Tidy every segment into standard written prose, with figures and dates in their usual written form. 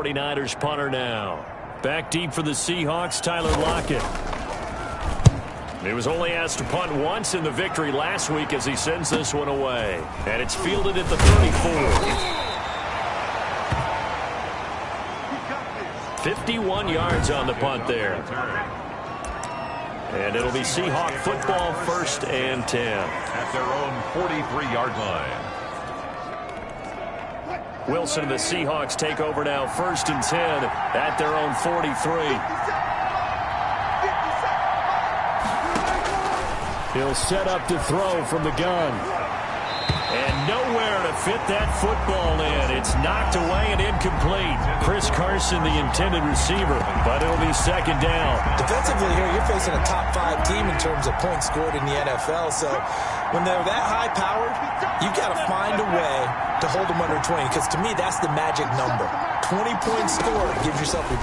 49ers punter now. Back deep for the Seahawks, Tyler Lockett. He was only asked to punt once in the victory last week as he sends this one away. And it's fielded at the 34. 51 yards on the punt there. And it'll be Seahawk football, 1st and 10. At their own 43-yard line. Wilson and the Seahawks take over now, 1st and 10 at their own 43. He'll set up to throw from the gun. And nowhere to fit that football in. It's knocked away and incomplete. Chris Carson, the intended receiver, but it'll be 2nd down. Defensively here, you're facing a top 5 team in terms of points scored in the NFL. So when they're that high-powered, you've got to find a way to hold them under 20. Because to me, that's the magic number. 20 points scored gives yourself you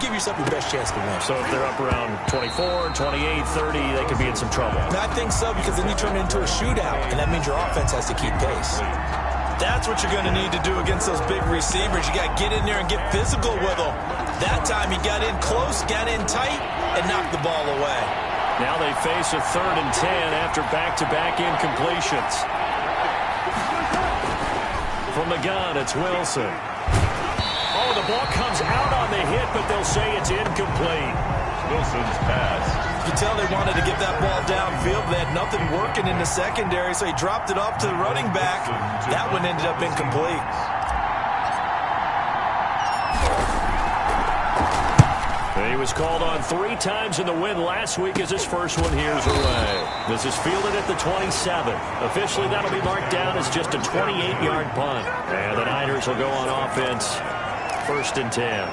give yourself your best chance to win. So if they're up around 24, 28, 30, they could be in some trouble. And I think so, because then you turn it into a shootout, and that means your offense has to keep pace. That's what you're going to need to do against those big receivers. You got to get in there and get physical with them. That time he got in close, got in tight, and knocked the ball away. Now they face a 3rd and 10 after back-to-back incompletions. From the gun, it's Wilson. Oh, the ball comes out on the hit, but they'll say it's incomplete. Wilson's pass. You can tell they wanted to get that ball downfield. They had nothing working in the secondary, so he dropped it off to the running back. That one ended up incomplete. He was called on 3 times in the win last week as his first one here's away. This is fielded at the 27. Officially, that'll be marked down as just a 28-yard punt. And the Niners will go on offense, 1st and 10.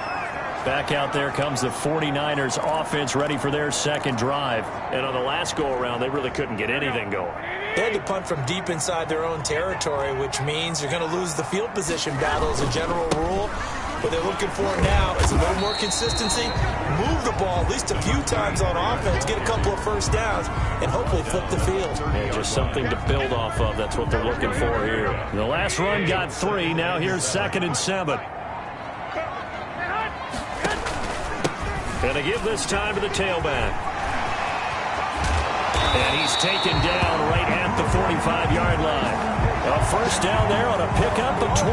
Back out there comes the 49ers offense ready for their 2nd drive. And on the last go-around, they really couldn't get anything going. They had to punt from deep inside their own territory, which means you're going to lose the field position battle as a general rule. What they're looking for now is a little more consistency, move the ball at least a few times on offense, get a couple of first downs, and hopefully flip the field. Yeah, just something to build off of. That's what they're looking for here. The last run got 3. Now here's 2nd and 7. And they give this time to the tailback. And he's taken down right at the 45-yard line. A first down there on a pickup of 25.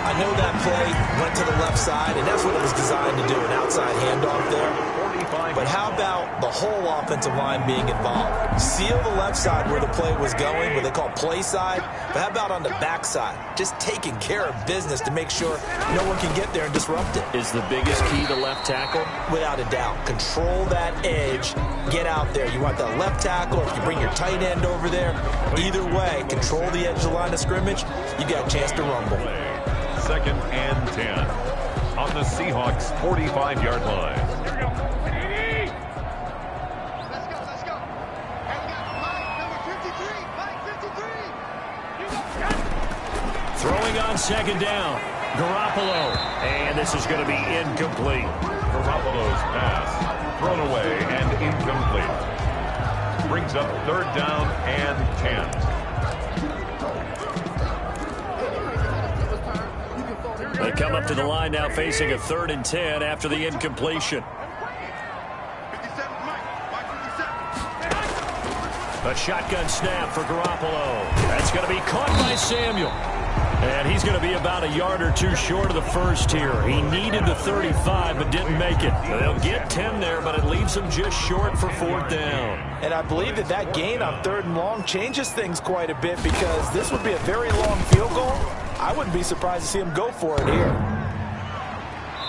I know that play went to the left side, and that's what it was designed to do, an outside handoff there. But how about the whole offensive line being involved? Seal the left side where the play was going, what they call play side. But how about on the back side? Just taking care of business to make sure no one can get there and disrupt it. Is the biggest key to left tackle? Without a doubt. Control that edge. Get out there. You want that left tackle. If you bring your tight end over there, either way, control the edge of the line of scrimmage, you got a chance to rumble. 2nd and 10 on the Seahawks 45-yard line. Throwing on 2nd down. Garoppolo. And this is going to be incomplete. Garoppolo's pass thrown away and incomplete. Brings up 3rd down and 10. They come up to the line now facing a 3rd and 10 after the incompletion. A shotgun snap for Garoppolo. That's going to be caught by Samuel. And he's going to be about a yard or 2 short of the first here. He needed the 35 but didn't make it. They'll get 10 there, but it leaves him just short for 4th down. And I believe that gain on 3rd and long changes things quite a bit, because this would be a very long field goal. I wouldn't be surprised to see him go for it here.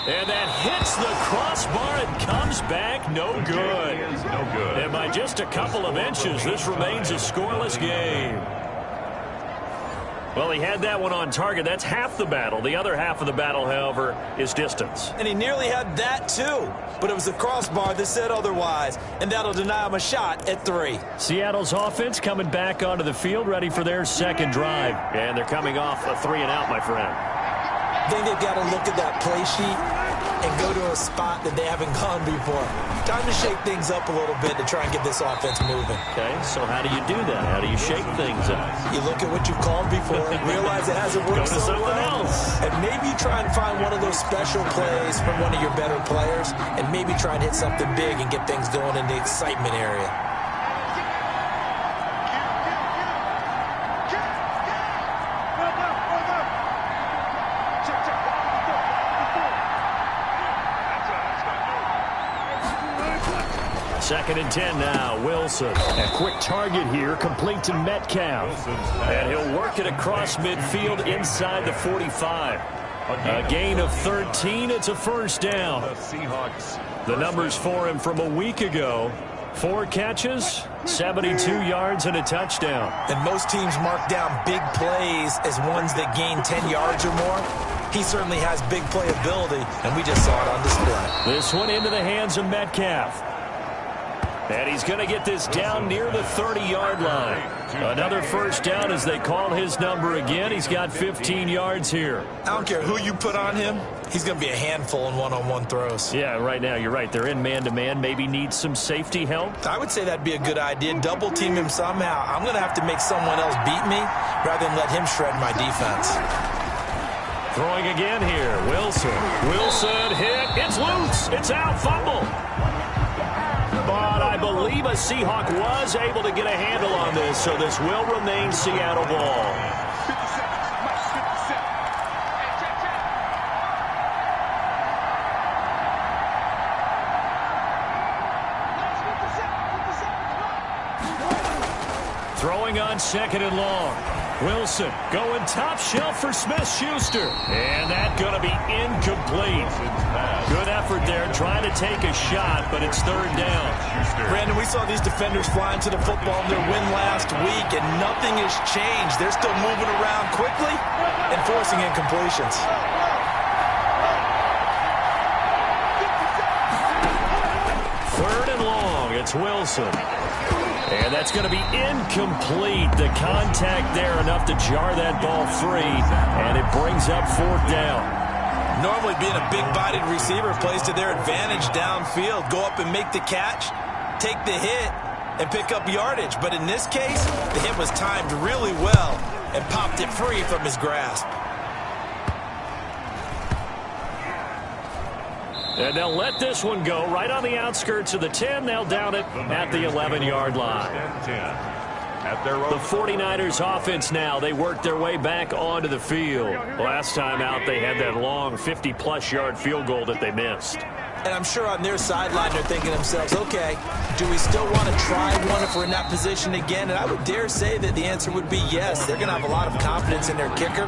And that hits the crossbar and comes back no good. No good. And by just a couple of inches, this remains a scoreless game. Well, he had that one on target. That's half the battle. The other half of the battle, however, is distance. And he nearly had that, too. But it was the crossbar that said otherwise, and that'll deny him a shot at 3. Seattle's offense coming back onto the field, ready for their 2nd drive. And they're coming off a 3-and-out, my friend. I think they've got to look at that play sheet and go to a spot that they haven't gone before. Time to shake things up a little bit to try and get this offense moving. Okay, so how do you do that? How do you shake things up? You look at what you've called before, realize it hasn't worked Go to so something well, else. and maybe try and find one of those special plays from one of your better players, and maybe try and hit something big and get things going in the excitement area. Second and 10 now. Wilson. A quick target here, complete to Metcalf. And he'll work it across midfield inside the 45. A gain of 13. It's a first down. The numbers for him from a week ago. 4 catches, 72 yards, and a touchdown. And most teams mark down big plays as ones that gain 10 yards or more. He certainly has big playability, and we just saw it on display. This one into the hands of Metcalf. And he's going to get this down near the 30-yard line. Another first down as they call his number again. He's got 15 yards here. I don't care who you put on him. He's going to be a handful in one-on-one throws. Yeah, right now, you're right. They're in man-to-man. Maybe needs some safety help. I would say that'd be a good idea. Double team him somehow. I'm going to have to make someone else beat me rather than let him shred my defense. Throwing again here. Wilson. Wilson hit. It's loose. It's out. Fumble. But I believe a Seahawk was able to get a handle on this, so this will remain Seattle ball. Throwing on second and long. Wilson going top shelf for Smith-Schuster. And that's going to be incomplete. Good effort there trying to take a shot, but it's third down. Brandon, we saw these defenders flying to the football in their win last week, and nothing has changed. They're still moving around quickly and forcing incompletions. Third and long. It's Wilson. And that's going to be incomplete. The contact there enough to jar that ball free, and it brings up fourth down. Normally being a big-bodied receiver plays to their advantage downfield. Go up and make the catch, take the hit, and pick up yardage. But in this case, the hit was timed really well and popped it free from his grasp. And they'll let this one go right on the outskirts of the 10. They'll down it at the 11-yard line. The 49ers offense now, they work their way back onto the field. Last time out, they had that long 50-plus yard field goal that they missed. And I'm sure on their sideline, they're thinking to themselves, okay, do we still want to try one if we're in that position again? And I would dare say that the answer would be yes. They're going to have a lot of confidence in their kicker.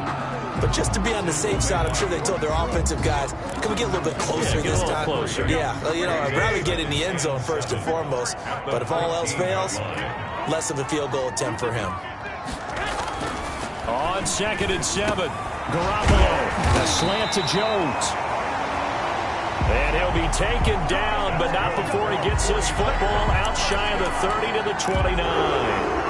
But just to be on the safe side, I'm sure they told their offensive guys, can we get a little bit closer this time? Closer. Yeah, well, you know, I'd rather get in the end zone first and foremost. But if all else fails, less of a field goal attempt for him. On second and 7, Garoppolo, a slant to Jones. And he'll be taken down, but not before he gets this football out shy of the 30 to the 29.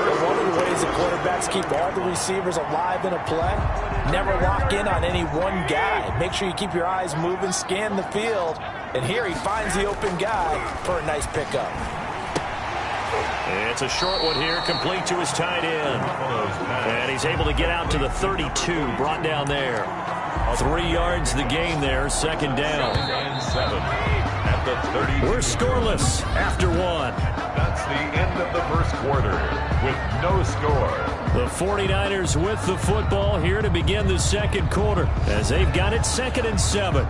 One of the ways that quarterbacks keep all the receivers alive in a play, never lock in on any one guy. Make sure you keep your eyes moving, scan the field, and here he finds the open guy for a nice pickup. It's a short one here, complete to his tight end. And he's able to get out to the 32, brought down there. 3 yards the gain there, second down. At the 30. We're scoreless after one. That's the end of the first quarter with no score. The 49ers with the football here to begin the second quarter as they've got it second and 7.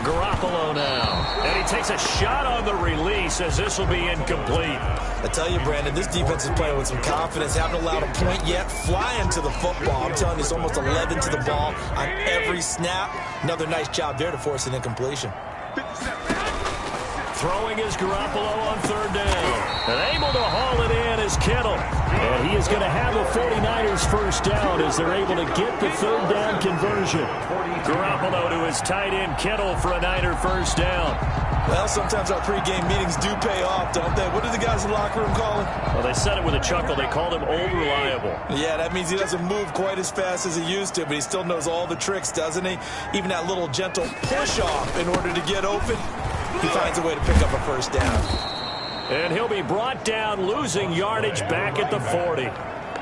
Garoppolo now. And he takes a shot on the release as this will be incomplete. I tell you, Brandon, this defense is playing with some confidence. Haven't allowed a point yet. Flying to the football. I'm telling you, it's almost 11 to the ball on every snap. Another nice job there to force an incompletion. Throwing is Garoppolo on third down. And able to haul it in is Kittle. And he is going to have a 49ers first down as they're able to get the third down conversion. Garoppolo to his tight end Kittle for a Niner first down. Well, sometimes our pregame meetings do pay off, don't they? What do the guys in the locker room call him? Well, they said it with a chuckle. They called him Old Reliable. Yeah, that means he doesn't move quite as fast as he used to, but he still knows all the tricks, doesn't he? Even that little gentle push-off in order to get open, he finds a way to pick up a first down. And he'll be brought down, losing yardage back at the 40.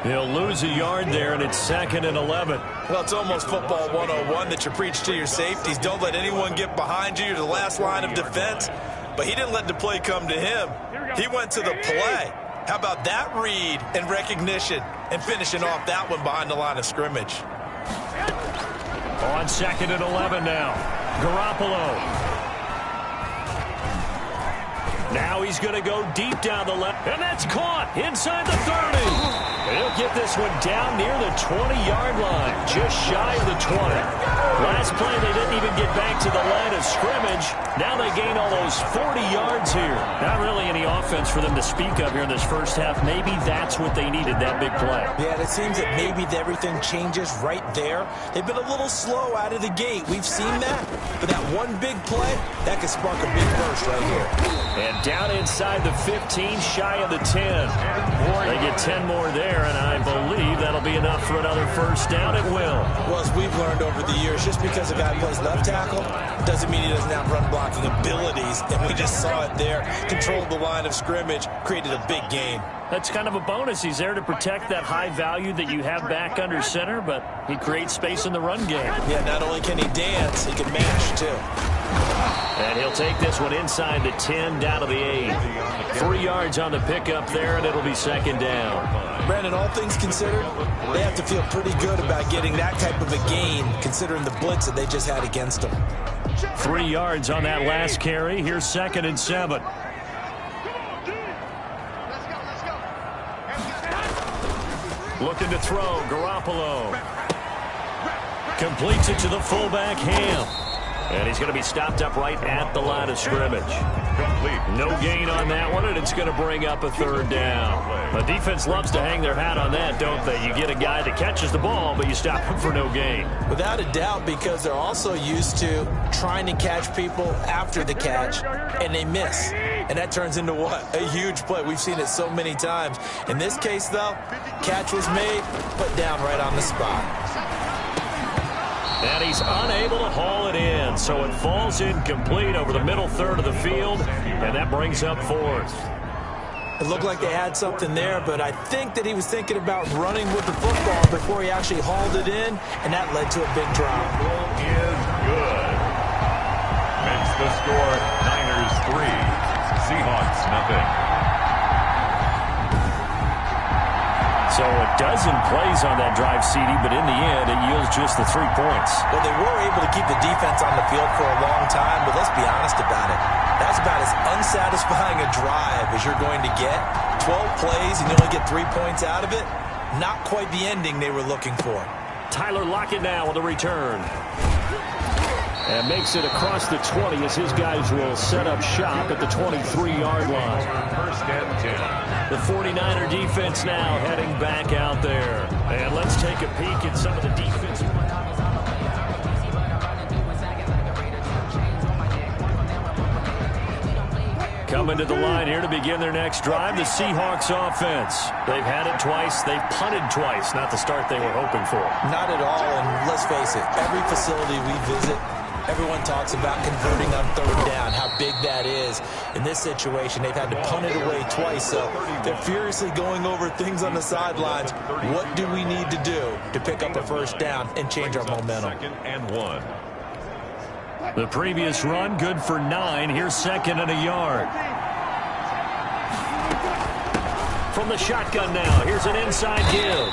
He'll lose a yard there, and it's 2nd and 11. Well, it's almost football 101 that you preach to your safeties. Don't let anyone get behind you. You're the last line of defense. But he didn't let the play come to him. He went to the play. How about that read and recognition and finishing off that one behind the line of scrimmage? On 2nd and 11 now. Garoppolo. Now he's going to go deep down the left, and that's caught inside the 30. He'll get this one down near the 20-yard line, just shy of the 20. Last play, they didn't even get back to the line of scrimmage. Now they gain almost 40 yards here. Not really any offense for them to speak of here in this first half. Maybe that's what they needed, that big play. Yeah, it seems that maybe everything changes right there. They've been a little slow out of the gate. We've seen that. But that one big play, that could spark a big burst right here. And down inside the 15, shy of the 10. They get 10 more there, and I believe that'll be enough for another first down. It will. Well, as we've learned over the years, just because a guy plays left tackle doesn't mean he doesn't have run blocking abilities. And we just saw it there. Controlled the line of scrimmage, created a big gain. That's kind of a bonus. He's there to protect that high value that you have back under center, but he creates space in the run game. Yeah, not only can he dance, he can mash, too. And he'll take this one inside the 10, down to the 8. 3 yards on the pickup there, and it'll be 2nd down. Brandon, all things considered, they have to feel pretty good about getting that type of a gain, considering the blitz that they just had against them. 3 yards on that last carry. Here's 2nd and 7. Looking to throw, Garoppolo. Completes it to the fullback, Ham. And he's going to be stopped up right at the line of scrimmage. No gain on that one, and it's going to bring up a 3rd down. The defense loves to hang their hat on that, don't they? You get a guy that catches the ball, but you stop him for no gain. Without a doubt, because they're also used to trying to catch people after the catch, and they miss. And that turns into what? A huge play. We've seen it so many times. In this case, though, catch was made, put down right on the spot. And he's unable to haul it in, so it falls incomplete over the middle third of the field, and that brings up 4th. It looked like they had something there, but I think that he was thinking about running with the football before he actually hauled it in, and that led to a big drop. Is good. Makes the score Niners 3, Seahawks nothing. So a dozen plays on that drive, CD, but in the end, it yields just the 3 points. Well, they were able to keep the defense on the field for a long time, but let's be honest about it. That's about as unsatisfying a drive as you're going to get. 12 plays and you only get 3 points out of it. Not quite the ending they were looking for. Tyler Lockett now with a return. And makes it across the 20 as his guys will set up shop at the 23-yard line. 1st and 10. The 49er defense now heading back out there. And let's take a peek at some of the defense. Coming to the line here to begin their next drive, the Seahawks offense. They've had it twice. They've punted twice. Not the start they were hoping for. Not at all, and let's face it, every facility we visit, everyone talks about converting on 3rd down, how big that is. In this situation, they've had to punt it away twice, so they're furiously going over things on the sidelines. What do we need to do to pick up a 1st down and change our momentum? 2nd and 1. The previous run, good for 9. Here's 2nd and a yard. From the shotgun now, here's an inside give.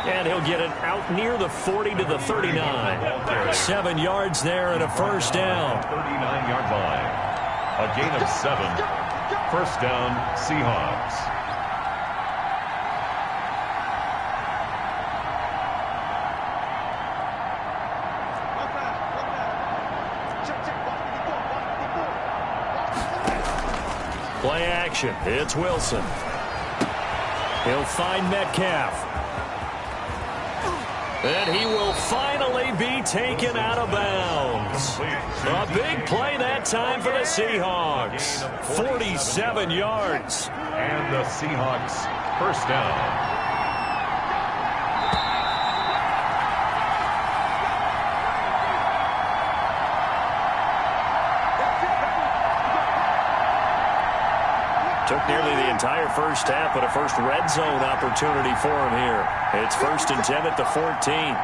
And he'll get it out near the 40 to the 39. 7 yards there and a 1st down. 39-yard line. A gain of 7. 1st down, Seahawks. Play action. It's Wilson. He'll find Metcalf. And he will finally be taken out of bounds. A big play that time for the Seahawks. 47 yards. And the Seahawks first down. Took nearly the entire first half, but a first red zone opportunity for him here. It's 1st and 10 at the 14.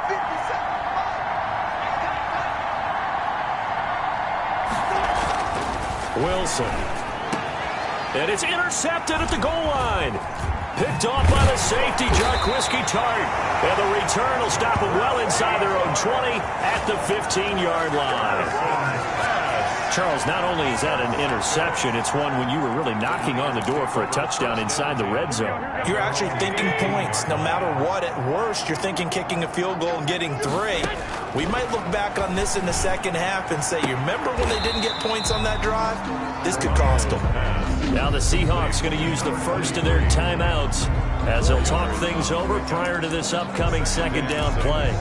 Wilson. And it's intercepted at the goal line. Picked off by the safety, Jarquiski Tart. And the return will stop them well inside their own 20 at the 15-yard line. Charles, not only is that an interception, it's one when you were really knocking on the door for a touchdown inside the red zone. You're actually thinking points. No matter what, at worst, you're thinking kicking a field goal and getting 3. We might look back on this in the second half and say, you remember when they didn't get points on that drive? This could cost them. Now the Seahawks going to use the first of their timeouts as they'll talk things over prior to this upcoming second down play.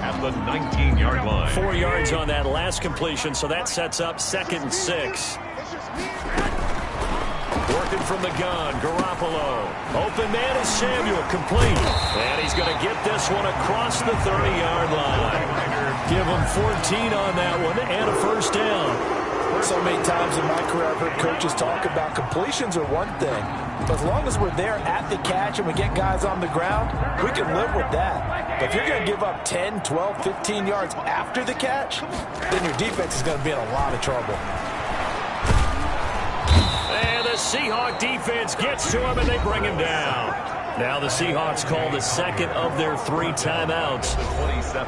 At the 19-yard line. 4 yards on that last completion, so that sets up 2nd and 6. Working from the gun, Garoppolo. Open man is Samuel, complete. And he's going to get this one across the 30-yard line. Give him 14 on that one and a first down. So many times in my career I've heard coaches talk about completions are one thing. But as long as we're there at the catch and we get guys on the ground, we can live with that. But if you're going to give up 10, 12, 15 yards after the catch, then your defense is going to be in a lot of trouble. And the Seahawk defense gets to him and they bring him down. Now the Seahawks call the second of their 3 timeouts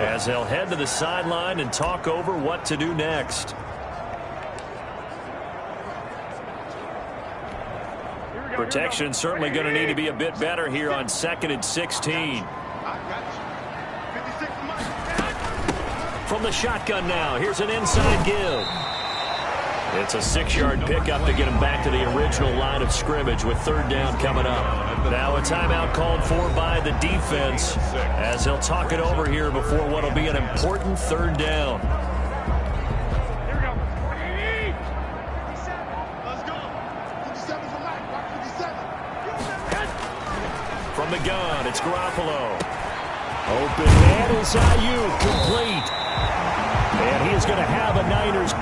as they'll head to the sideline and talk over what to do next. Protection certainly going to need to be a bit better here on 2nd and 16. From the shotgun now, here's an inside give. It's a 6-yard pickup to get him back to the original line of scrimmage with 3rd down coming up. Now a timeout called for by the defense as they'll talk it over here before what will be an important 3rd down. From the gun, it's Garoppolo. Open man is Ayuk, complete. And he is going to have a Niners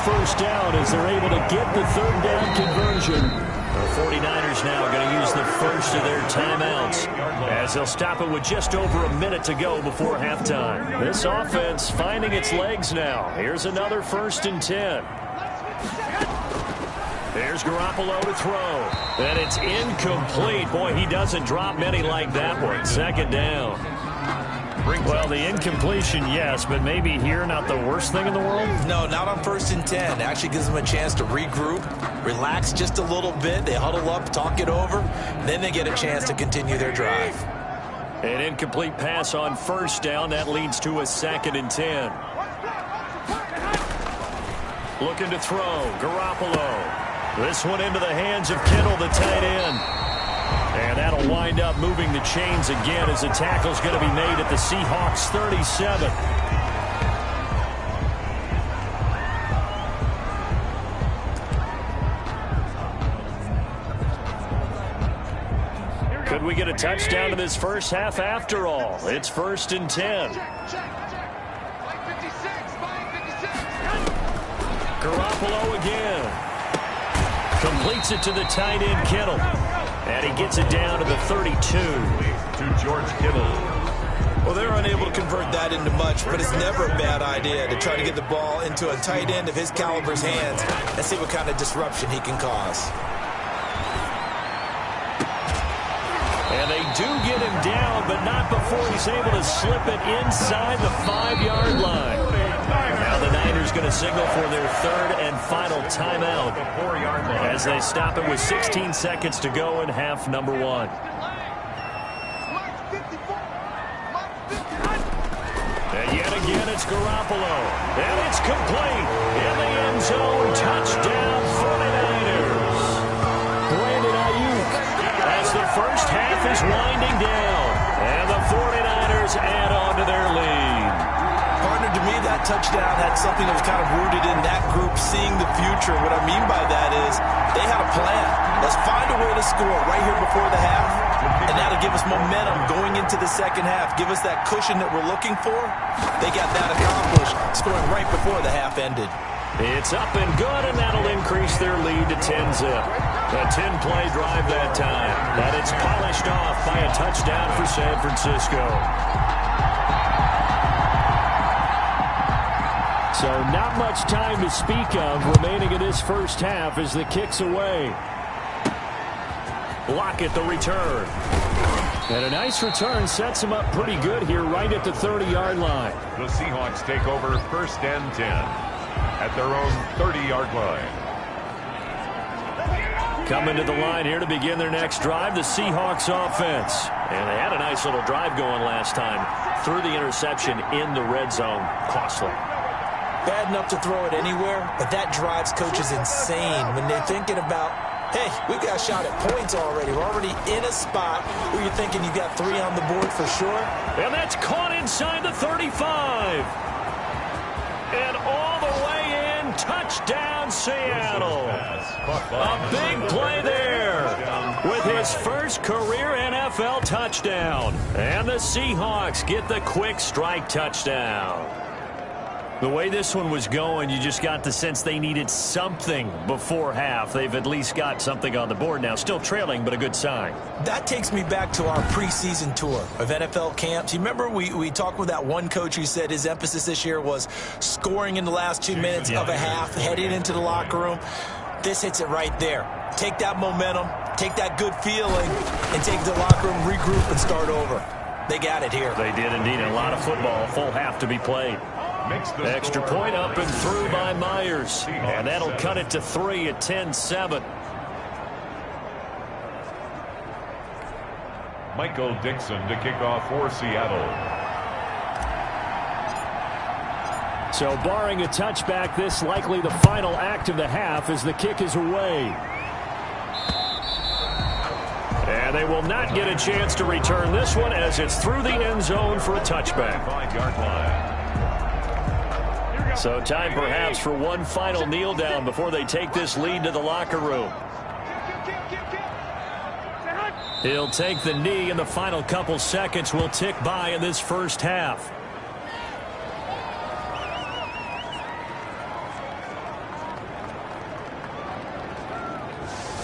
first down as they're able to get the 3rd down conversion. The 49ers now going to use the first of their timeouts as they'll stop it with just over a minute to go before halftime. This offense finding its legs now. Here's another 1st and 10. There's Garoppolo to throw. And it's incomplete. Boy, he doesn't drop many like that one. 2nd down. Well, the incompletion, yes, but maybe here not the worst thing in the world? No, not on 1st and 10. It actually gives them a chance to regroup, relax just a little bit. They huddle up, talk it over, then they get a chance to continue their drive. An incomplete pass on 1st down. That leads to a 2nd and 10. Looking to throw. Garoppolo. This one into the hands of Kittle, the tight end. And that'll wind up moving the chains again as the tackle's going to be made at the Seahawks 37. Could we get a touchdown in this first half after all? It's 1st and 10. Garoppolo again. Completes it to the tight end, Kittle. And he gets it down to the 32. To George Kittle. Well, they're unable to convert that into much, but it's never a bad idea to try to get the ball into a tight end of his caliber's hands and see what kind of disruption he can cause. And they do get him down, but not before he's able to slip it inside the 5-yard line. Now the Niners going to signal for their 3rd and final timeout as they stop it with 16 seconds to go in half number 1. And yet again, it's Garoppolo. And it's complete. In the end zone, touchdown 49ers. Brandon Ayuk as the first half is winding down. And the 49ers Bears add on to their lead. Partner, to me, that touchdown had something that was kind of rooted in that group seeing the future. What I mean by that is they had a plan. Let's find a way to score right here before the half, and that'll give us momentum going into the second half. Give us that cushion that we're looking for. They got that accomplished, scoring right before the half ended. It's up and good, and that'll increase their lead to 10-zip. A 10-play drive that time, and it's polished off by a touchdown for San Francisco. So not much time to speak of remaining in this first half as the kick's away. Lockett the return. And a nice return sets him up pretty good here right at the 30-yard line. The Seahawks take over 1st and 10 at their own 30-yard line. Coming to the line here to begin their next drive, the Seahawks offense. And they had a nice little drive going last time. Threw the interception in the red zone. Costly. Bad enough to throw it anywhere, but that drives coaches insane when they're thinking about, hey, we've got a shot at points already. We're already in a spot where you're thinking you've got 3 on the board for sure. And that's caught inside the 35. And all the way in, touchdown Seattle. A big play there with his first career NFL touchdown. And the Seahawks get the quick strike touchdown. The way this one was going, you just got the sense they needed something before half. They've at least got something on the board now. Still trailing, but a good sign. That takes me back to our preseason tour of NFL camps. You remember we talked with that one coach who said his emphasis this year was scoring in the last 2 minutes of a half, heading into the locker room. This hits it right there. Take that momentum, take that good feeling, and take the locker room, regroup, and start over. They got it here. They did indeed. A lot of football, full half to be played. Extra point up and through by Myers. And that'll cut it to 3 at 10-7. Michael Dixon to kick off for Seattle. So barring a touchback, this likely the final act of the half as the kick is away. And they will not get a chance to return this one as it's through the end zone for a touchback. 5-yard line. So time perhaps for one final kneel down before they take this lead to the locker room. He'll take the knee, and the final couple seconds will tick by in this first half.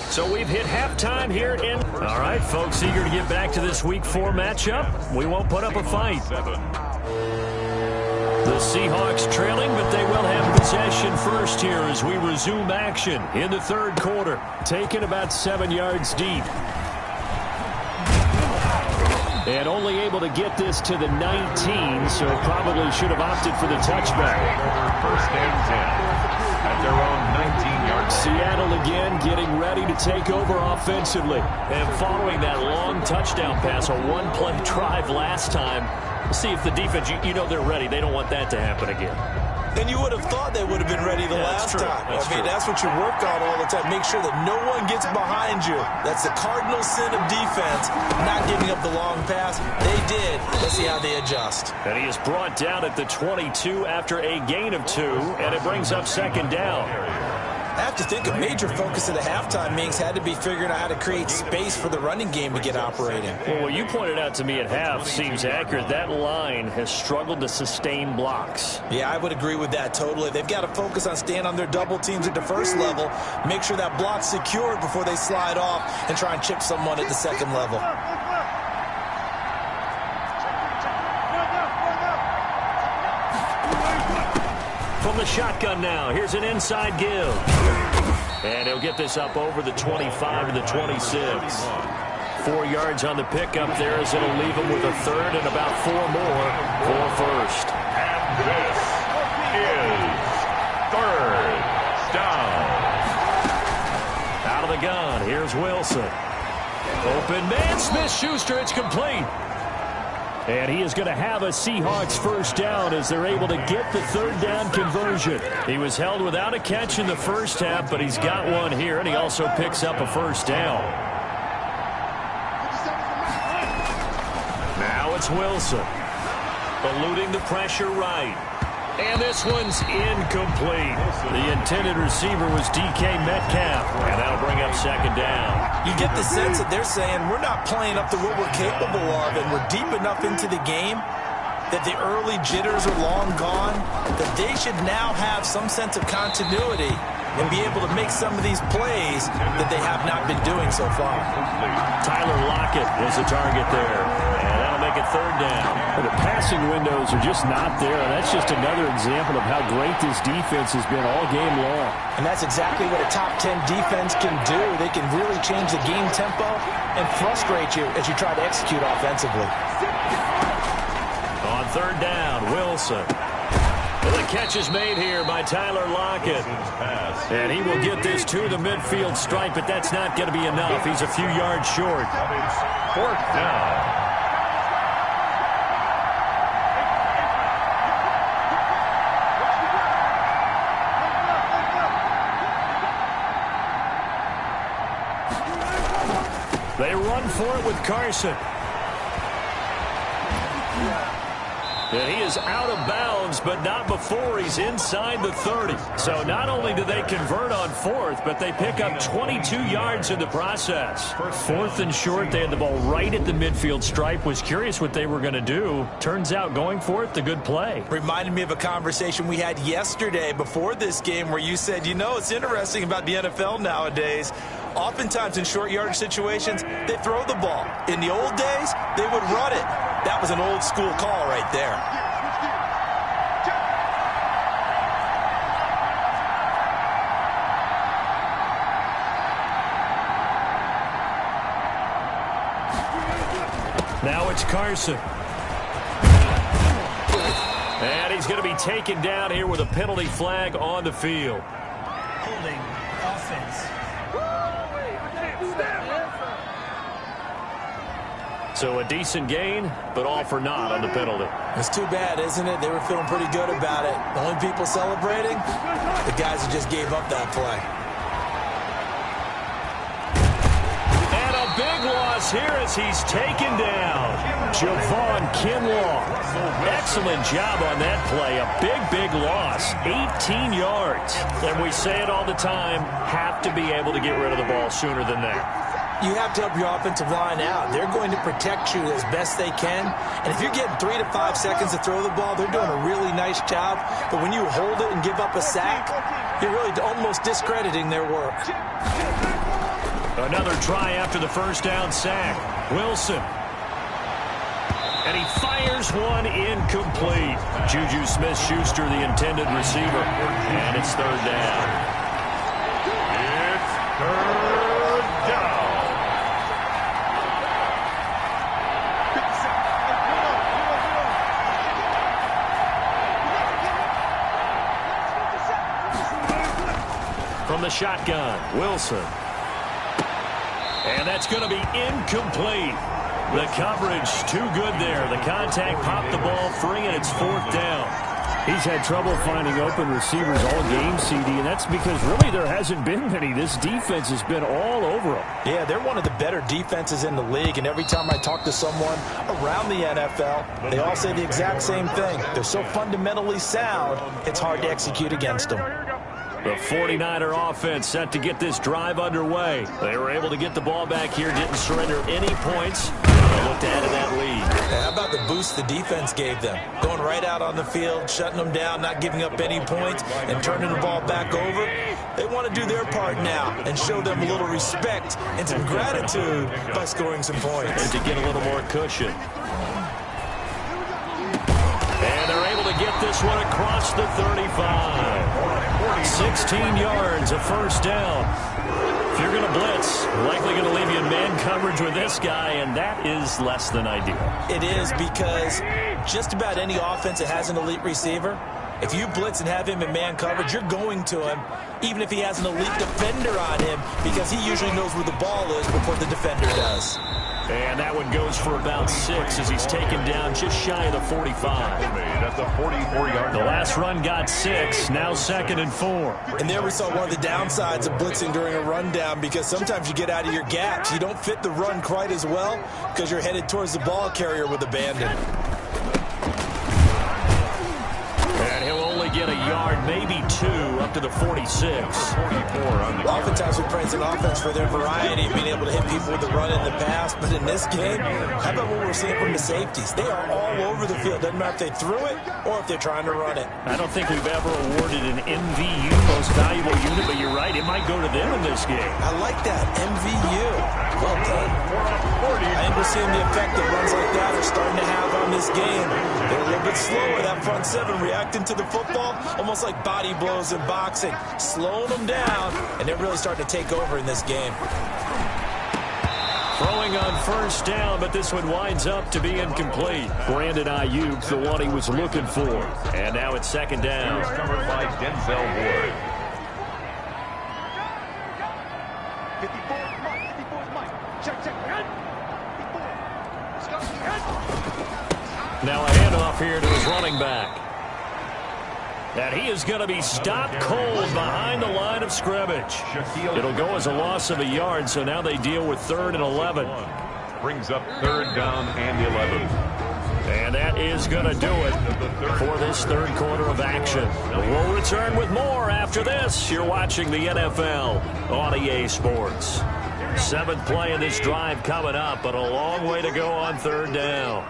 So we've hit halftime here in... All right, folks, eager to get back to this Week 4 matchup. We won't put up a fight. The Seahawks trailing, but they will have possession first here as we resume action in the third quarter. Taken about 7 yards deep. And only able to get this to the 19, so probably should have opted for the touchback. 1st and 10 at their own 19-yard line. Seattle again getting ready to take over offensively. And following that long touchdown pass, a one-play drive last time, see if the defense, you know they're ready. They don't want that to happen again. And you would have thought they would have been ready the last time. That's what you work on all the time. Make sure that no one gets behind you. That's the cardinal sin of defense, not giving up the long pass. They did. Let's see how they adjust. And he is brought down at the 22 after a gain of 2, and it brings up second down. I have to think a major focus of the halftime meetings had to be figuring out how to create space for the running game to get operating. Well, what you pointed out to me at half seems accurate. That line has struggled to sustain blocks. Yeah, I would agree with that totally. They've got to focus on staying on their double teams at the first level, make sure that block's secured before they slide off and try and chip someone at the second level. From the shotgun now, here's an inside give. And he'll get this up over the 25 to the 26. 4 yards on the pickup there as it'll leave him with a third and about 4 more for first. And this is 3rd down. Out of the gun, here's Wilson. Open man, Smith-Schuster, it's complete. And he is going to have a Seahawks first down as they're able to get the 3rd down conversion. He was held without a catch in the first half, but he's got one here, and he also picks up a first down. Now it's Wilson. Eluding the pressure right. And this one's incomplete. The intended receiver was DK Metcalf, and that'll bring up second down. You get the sense that they're saying we're not playing up to what we're capable of, and we're deep enough into the game that the early jitters are long gone, that they should now have some sense of continuity and be able to make some of these plays that they have not been doing so far. Tyler Lockett was the target there, and that'll make it third down. The passing windows are just not there, and that's just another example of how great this defense has been all game long. And that's exactly what a top 10 defense can do. They can really change the game tempo and frustrate you as you try to execute offensively. On third down, Wilson. Well, the catch is made here by Tyler Lockett. And he will get this to the midfield stripe, but that's not going to be enough. He's a few yards short. Fourth down. They run for it with Carson. And he is out of bounds, but not before he's inside the 30. So not only do they convert on fourth, but they pick up 22 yards in the process. Fourth and short, they had the ball right at the midfield stripe. Was curious what they were going to do. Turns out going for it, the good play. Reminded me of a conversation we had yesterday before this game where you said, you know, it's interesting about the NFL nowadays. Oftentimes in short yardage situations, they throw the ball. In the old days, they would run it. That was an old school call right there. Now it's Carson. And he's going to be taken down here with a penalty flag on the field. Holding offense. So a decent gain, but all for naught on the penalty. It's too bad, isn't it? They were feeling pretty good about it. The only people celebrating, the guys who just gave up that play. And a big loss here as he's taken down. Javon Kinlaw. Excellent job on that play. A big loss. 18 yards. And we say it all the time, have to be able to get rid of the ball sooner than that. You have to help your offensive line out. They're going to protect you as best they can. And if you're getting 3 to 5 seconds to throw the ball, they're doing a really nice job. But when you hold it and give up a sack, you're really almost discrediting their work. Another try after the first down sack. Wilson. And he fires one incomplete. Juju Smith-Schuster, the intended receiver. And it's third down. It's third down. From the shotgun, Wilson. And that's going to be incomplete. The coverage too good there. The contact popped the ball free, and it's fourth down. He's had trouble finding open receivers all game, CD, and that's because really there hasn't been many. This defense has been all over them. Yeah, they're one of the better defenses in the league, and every time I talk to someone around the NFL, they all say the exact same thing. They're so fundamentally sound, it's hard to execute against them. The 49er offense set to get this drive underway. They were able to get the ball back here, didn't surrender any points. They looked ahead of that lead. How about the boost the defense gave them? Going right out on the field, shutting them down, not giving up any points, and turning the ball back over. They want to do their part now and show them a little respect and some gratitude by scoring some points. And to get a little more cushion. And they're able to get this one across the 35. 16 yards, a first down. If you're going to blitz, likely going to leave you in man coverage with this guy, and that is less than ideal. It is, because just about any offense that has an elite receiver, if you blitz and have him in man coverage, you're going to him, even if he has an elite defender on him, because he usually knows where the ball is before the defender does. And that one goes for about 6 as he's taken down just shy of the 45. That's a 44-yard. The last run got 6, now 2nd and 4. And there we saw one of the downsides of blitzing during a rundown, because sometimes you get out of your gaps. You don't fit the run quite as well because you're headed towards the ball carrier with abandon. get a yard, maybe 2, up to the 46. Oftentimes we praise an offense for their variety, being able to hit people with the run and the pass. But in this game, how about what we're seeing from the safeties? They are all over the field. Doesn't matter if they threw it or if they're trying to run it. I don't think we've ever awarded an MVU, most valuable unit, but you're right, it might go to them in this game. I like that, MVU. Well done. I think we're seeing the effect that runs like that are starting to have on this game. They're a little bit slower, that front seven, reacting to the football, almost like body blows in boxing, slowing them down, and they're really starting to take over in this game. Throwing on first down, but this one winds up to be incomplete. Brandon Ayuk, the one he was looking for. And now it's second down. He's covered by Denzel Ward. 54 is Mike. Check. Now a handoff here to his running back. And he is going to be stopped cold behind the line of scrimmage. It'll go as a loss of a yard, so now they deal with 3rd and 11. Brings up 3rd down and 11. And that is going to do it for this third quarter of action. We'll return with more after this. You're watching the NFL on EA Sports. 7th play of this drive coming up, but a long way to go on 3rd down.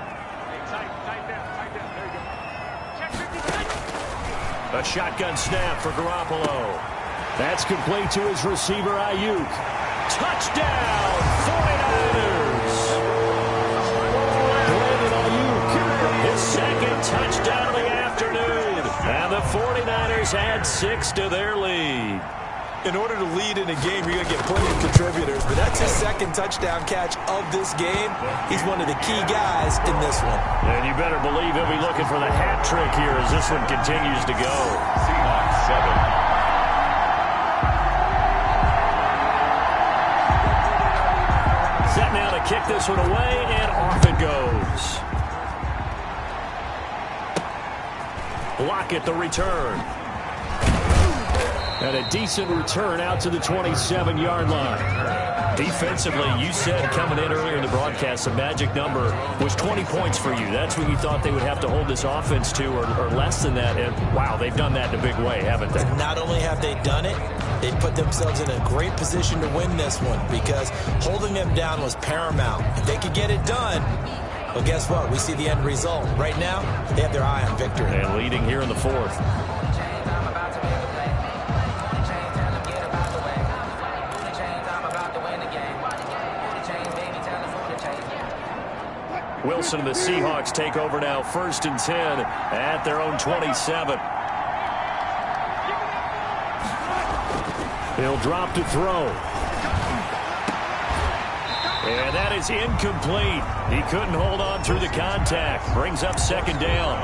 A shotgun snap for Garoppolo. That's complete to his receiver, Ayuk. Touchdown, 49ers! Brandon Ayuk, his second touchdown of the afternoon. And the 49ers add 6 to their lead. In order to lead in a game, you're going to get plenty of contributors, but that's his second touchdown catch of this game. He's one of the key guys in this one. And you better believe he'll be looking for the hat trick here as this one continues to go. Seahawks 7. Set now to kick this one away, and off it goes. Lockett the return. And a decent return out to the 27-yard line. Defensively, you said coming in earlier in the broadcast, the magic number was 20 points for you. That's what you thought they would have to hold this offense to, or less than that. And, wow, they've done that in a big way, haven't they? Not only have they done it, they put themselves in a great position to win this one because holding them down was paramount. If they could get it done, well, guess what? We see the end result. Right now, they have their eye on victory. And leading here in the 4th. Wilson and the Seahawks take over now, 1st and 10 at their own 27. He'll drop to throw. And that is incomplete. He couldn't hold on through the contact. Brings up 2nd down.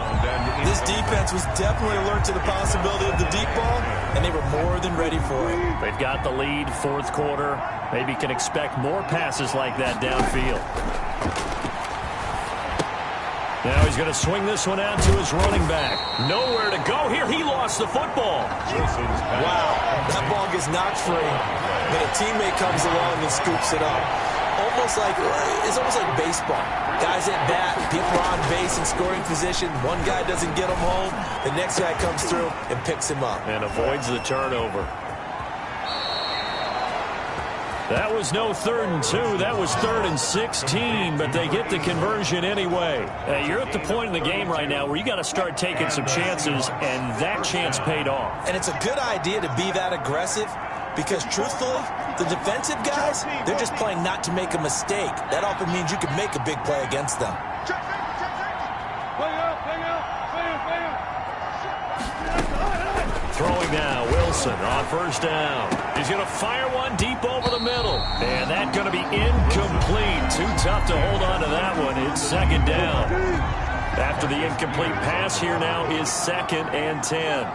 This defense was definitely alert to the possibility of the deep ball, and they were more than ready for it. They've got the lead, 4th quarter. Maybe can expect more passes like that downfield. Now he's going to swing this one out to his running back. Nowhere to go here. He lost the football. Wow, that ball gets knocked free, but a teammate comes along and scoops it up. It's almost like baseball. Guys at bat, people are on base in scoring position. One guy doesn't get him home. The next guy comes through and picks him up. And avoids the turnover. That was no 3rd and 2. That was 3rd and 16, but they get the conversion anyway. You're at the point in the game right now where you got to start taking some chances, and that chance paid off. And it's a good idea to be that aggressive because, truthfully, the defensive guys, they're just playing not to make a mistake. That often means you can make a big play against them. Throwing now, Wilson on 1st down. He's going to fire one deep over the middle. And that's going to be incomplete. Too tough to hold on to that one. It's 2nd down. After the incomplete pass, here now is 2nd and 10.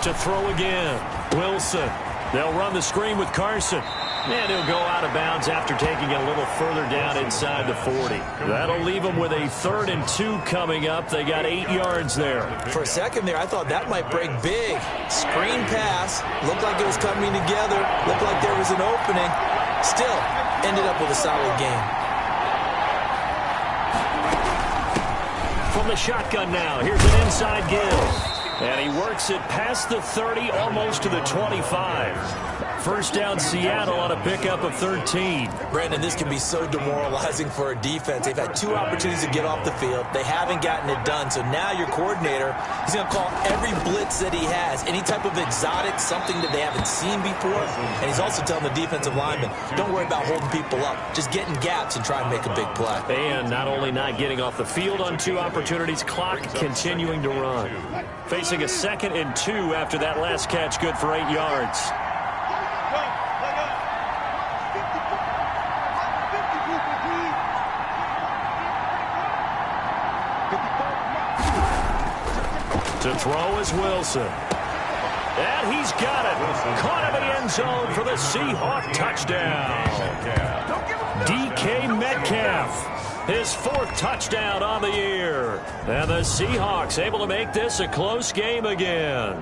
To throw again, Wilson. They'll run the screen with Carson. And he'll go out of bounds after taking it a little further down inside the 40. That'll leave them with a 3rd and 2 coming up. They got 8 yards there. For a second there, I thought that might break big. Screen pass. Looked like it was coming together. Looked like there was an opening. Still, ended up with a solid game. from the shotgun now. Here's an inside give. And he works it past the 30, almost to the 25. First down, Seattle on a pickup of 13. Brandon, this can be so demoralizing for a defense. They've had 2 opportunities to get off the field. They haven't gotten it done. So now your coordinator, he's going to call every blitz that he has, any type of exotic, something that they haven't seen before. And he's also telling the defensive lineman, don't worry about holding people up. Just get in gaps and try and make a big play. And not only not getting off the field on 2 opportunities, clock continuing to run. Facing a 2nd and 2 after that last catch, good for 8 yards. To throw is Wilson. And he's got it. Caught him in the end zone for the Seahawk touchdown. DK Metcalf, his 4th touchdown on the year. And the Seahawks able to make this a close game again.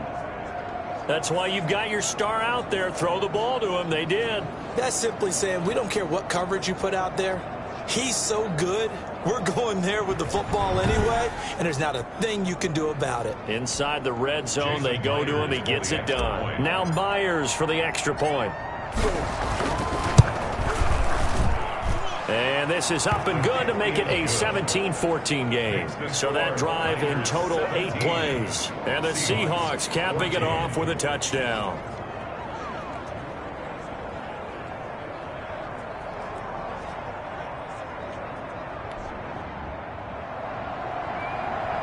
That's why you've got your star out there. Throw the ball to him. They did. That's simply saying we don't care what coverage you put out there. He's so good. We're going there with the football anyway, and there's not a thing you can do about it. Inside the red zone, they go to him. He gets it done. Now Myers for the extra point. And this is up and good to make it a 17-14 game. So that drive in total 8 plays. And the Seahawks capping it off with a touchdown.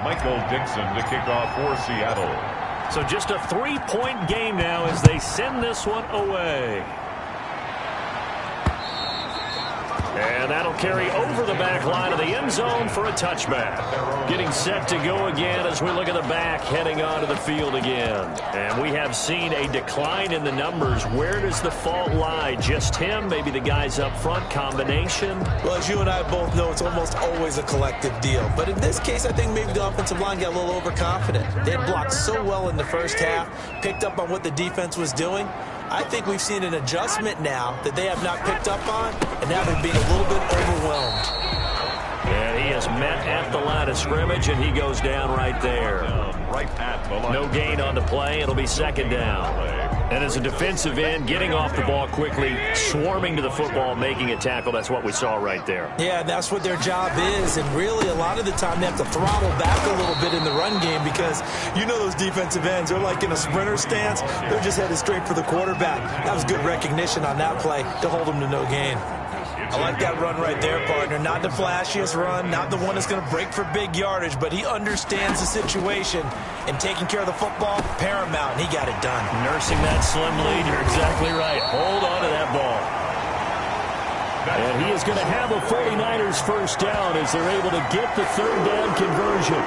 Michael Dixon to kick off for Seattle. So just a 3-point game now as they send this one away. And that'll carry over the back line of the end zone for a touchback. Getting set to go again as we look at the back heading onto the field again. And we have seen a decline in the numbers. Where does the fault lie? Just him? Maybe the guys up front? Combination? Well, as you and I both know, it's almost always a collective deal. But in this case, I think maybe the offensive line got a little overconfident. They had blocked so well in the first half, picked up on what the defense was doing. I think we've seen an adjustment now that they have not picked up on, and now they're being a little bit overwhelmed. And he is met at the line of scrimmage, and he goes down right there. Right at the line. No gain on the play. It'll be 2nd down. And as a defensive end, getting off the ball quickly, swarming to the football, making a tackle, that's what we saw right there. Yeah, that's what their job is. And really, a lot of the time, they have to throttle back a little bit in the run game because you know those defensive ends, they're like in a sprinter stance. They're just headed straight for the quarterback. That was good recognition on that play to hold them to no gain. I like that run right there, partner. Not the flashiest run, not the one that's going to break for big yardage, but he understands the situation, and taking care of the football, paramount, and he got it done. Nursing that slim lead, you're exactly right. Hold on to that ball. And he is going to have a 49ers first down as they're able to get the 3rd down conversion.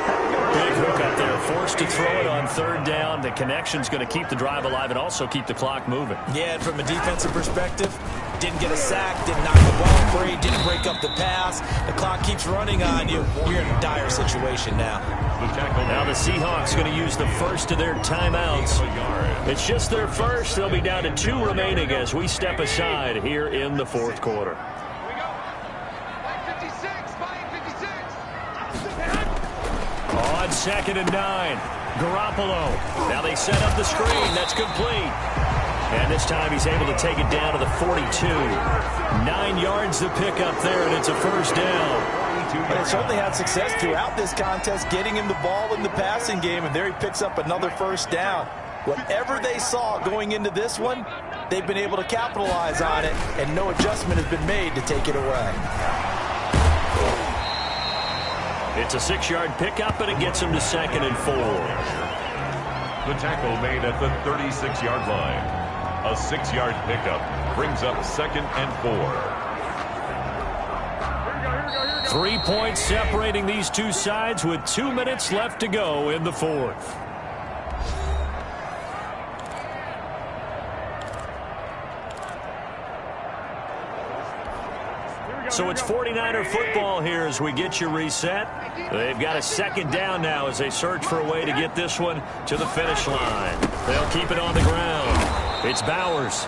Big hook up there, forced to throw it on 3rd down. The connection's going to keep the drive alive and also keep the clock moving. Yeah, and from a defensive perspective, didn't get a sack, didn't knock the ball free, didn't break up the pass. The clock keeps running on you. You're in a dire situation now. Now the Seahawks going to use the first of their timeouts. It's just their first. They'll be down to 2 remaining as we step aside here in the 4th quarter. On 2nd and 9, Garoppolo. Now they set up the screen. That's complete. And this time he's able to take it down to the 42. 9 yards to pick up there, and it's a first down. And they certainly had success throughout this contest, getting him the ball in the passing game, and there he picks up another first down. Whatever they saw going into this one, they've been able to capitalize on it, and no adjustment has been made to take it away. It's a 6-yard pickup, and it gets him to 2nd and 4. The tackle made at the 36-yard line. A 6-yard pickup brings up 2nd and 4. 3 points separating these two sides with 2 minutes left to go in the 4th. So it's 49er football here as we get you reset. They've got a 2nd down now as they search for a way to get this one to the finish line. They'll keep it on the ground. It's Bowers.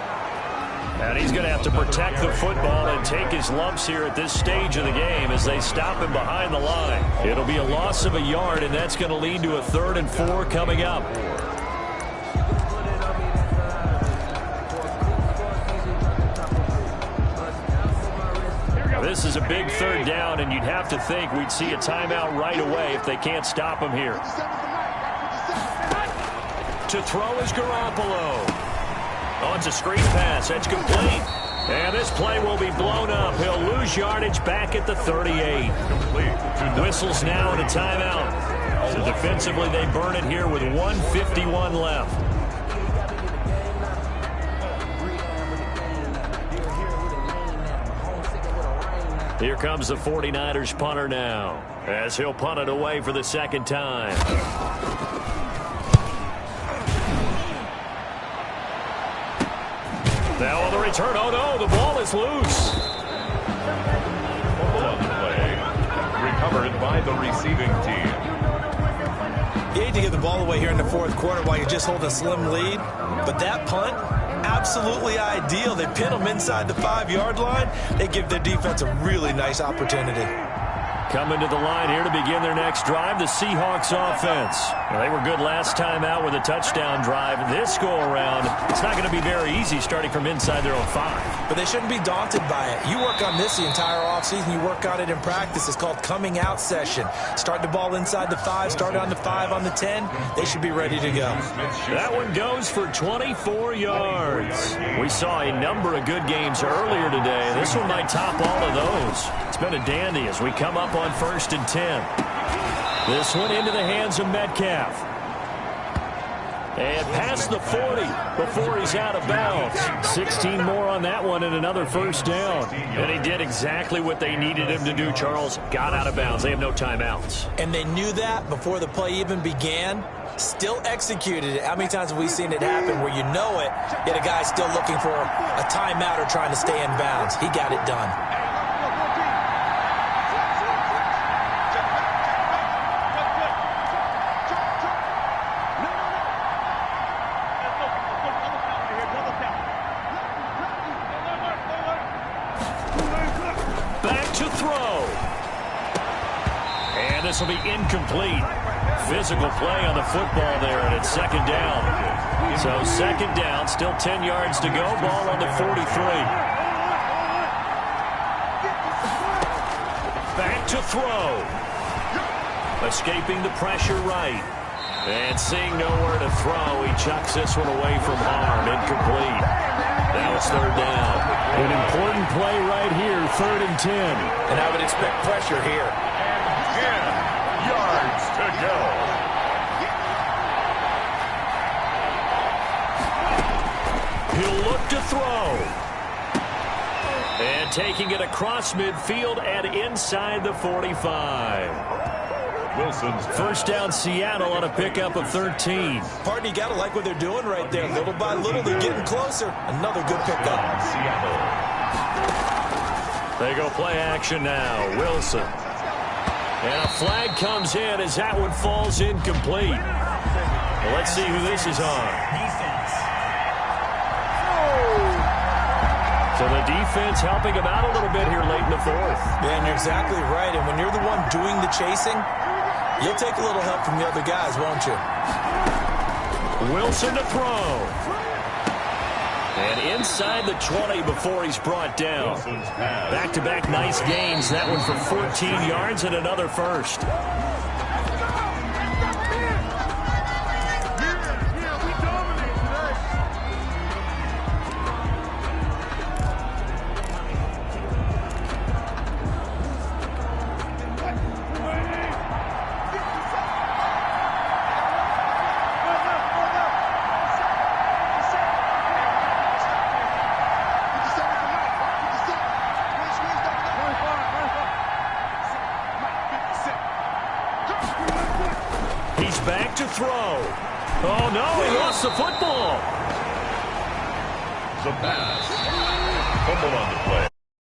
And he's going to have to protect the football and take his lumps here at this stage of the game as they stop him behind the line. It'll be a loss of a yard, and that's going to lead to a 3rd and 4 coming up. This is a big 3rd down, and you'd have to think we'd see a timeout right away if they can't stop him here. To throw is Garoppolo. Oh, it's a screen pass. That's complete. And this play will be blown up. He'll lose yardage back at the 38. Whistles now and a timeout. So defensively, they burn it here with 1:51 left. Here comes the 49ers punter now, as he'll punt it away for the 2nd time. Now on the return, oh no, the ball is loose. On the play, recovered by the receiving team. You hate to give the ball away here in the 4th quarter while you're just holding a slim lead, but that punt, absolutely ideal. They pin them inside the 5-yard line. They give their defense a really nice opportunity. Coming to the line here to begin their next drive, the Seahawks offense. Well, they were good last time out with a touchdown drive. This go-around, it's not going to be very easy starting from inside their own 5. But they shouldn't be daunted by it. You work on this the entire offseason. You work on it in practice. It's called coming out session. Start the ball inside the 5, start on the 5, on the 10. They should be ready to go. That one goes for 24 yards. We saw a number of good games earlier today. This one might top all of those. It's been a dandy as we come up on 1st and 10. This one into the hands of Metcalf. And past the 40 before he's out of bounds. 16 more on that one and another 1st down. And he did exactly what they needed him to do, Charles. Got out of bounds. They have no timeouts. And they knew that before the play even began. Still executed it. How many times have we seen it happen where you know it, yet a guy's still looking for a timeout or trying to stay in bounds? He got it done. This will be incomplete. Physical play on the football there, and it's 2nd down. So 2nd down, still 10 yards to go. Ball on the 43. Back to throw. Escaping the pressure right. And seeing nowhere to throw, he chucks this one away from harm. Incomplete. Now it's 3rd down. An important play right here, 3rd and 10. And I would expect pressure here. 10 yards to go. He'll look to throw. And taking it across midfield and inside the 45. Wilson's 1st down Seattle on a pickup of 13. Pardon, you got to like what they're doing right there. Little by little, they're getting closer. Another good pickup. Seattle. They go play action now. Wilson. And a flag comes in as that one falls incomplete. Well, let's see who this is on. Defense. So the defense helping him out a little bit here late in the 4th. Yeah, and you're exactly right. And when you're the one doing the chasing, you'll take a little help from the other guys, won't you? Wilson to throw. And inside the 20 before he's brought down. Back-to-back nice gains. That one for 14 yards and another 1st. Back to throw. Oh, no, he lost the football. The pass. Fumble on the play.